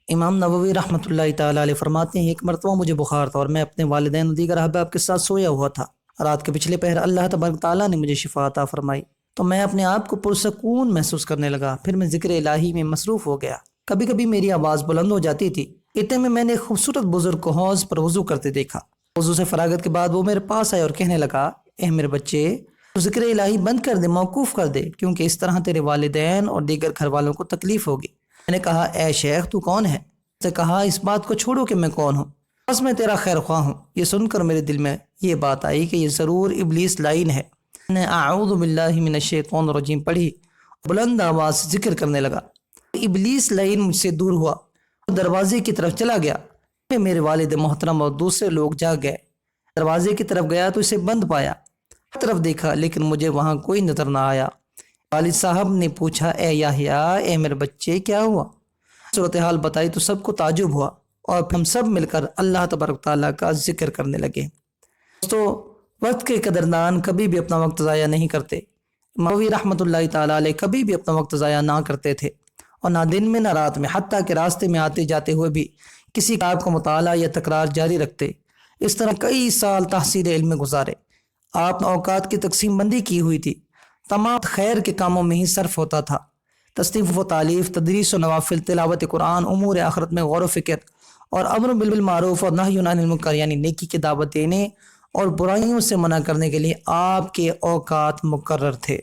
امام نووی رحمۃ اللہ تعالیٰ علیہ فرماتے ہیں، ایک مرتبہ مجھے بخار تھا اور میں اپنے والدین اور دیگر احباب کے ساتھ سویا ہوا تھا۔ رات کے پچھلے پہر اللہ تبارک تعالیٰ نے مجھے شفا عطا فرمائی تو میں اپنے آپ کو پرسکون محسوس کرنے لگا۔ پھر میں ذکر الہی میں مصروف ہو گیا۔ کبھی کبھی میری آواز بلند ہو جاتی تھی۔ اتنے میں نے ایک خوبصورت بزرگ کو حوض پر وضو کرتے دیکھا۔ وضو سے فراغت کے بعد وہ میرے پاس آئے اور کہنے لگا، اے میرے بچے، تو ذکر الہی بند کر دے، موقوف کر دے، کیونکہ اس طرح تیرے والدین اور دیگر گھر والوں کو تکلیف ہوگی۔ میں نے کہا، اے شیخ تو کون ہے؟ سے کہا، اس بات کو چھوڑو کہ میں کون ہوں، بس میں تیرا خیر خواہ ہوں۔ یہ سن کر میرے دل میں یہ بات آئی کہ یہ ضرور ابلیس لعین ہے۔ میں نے اعوذ باللہ من الشیطان الرجیم پڑھی، بلند آواز سے ذکر کرنے لگا۔ ابلیس لعین مجھ سے دور ہوا اور دروازے کی طرف چلا گیا۔ میرے والد محترم اور دوسرے لوگ جاگ گئے۔ دروازے کی طرف گیا تو اسے بند پایا۔ ہر طرف دیکھا لیکن مجھے وہاں کوئی نظر نہ آیا۔ والد صاحب نے پوچھا، اے یحییٰ، اے میرے بچے، کیا ہوا؟ صورتحال بتائی تو سب کو تعجب ہوا اور ہم سب مل کر اللہ تبارک تعالیٰ کا ذکر کرنے لگے۔ دوستو، وقت کے قدردان کبھی بھی اپنا وقت ضائع نہیں کرتے۔ نووی رحمۃ اللہ تعالیٰ علیہ کبھی بھی اپنا وقت ضائع نہ کرتے تھے، اور نہ دن میں نہ رات میں، حتیٰ کہ راستے میں آتے جاتے ہوئے بھی کسی کتاب کا مطالعہ یا تکرار جاری رکھتے۔ اس طرح کئی سال تحصیل علم میں گزارے۔ آپ نے اوقات کی تقسیم بندی کی ہوئی تھی، تمام خیر کے کاموں میں ہی صرف ہوتا تھا۔ تصنیف و تالیف، تدریس و نوافل، تلاوت قرآن، امور آخرت میں غور و فکر، اور امر بالمعروف اور نہی عن المنکر یعنی نیکی کی دعوت دینے اور برائیوں سے منع کرنے کے لیے آپ کے اوقات مقرر تھے۔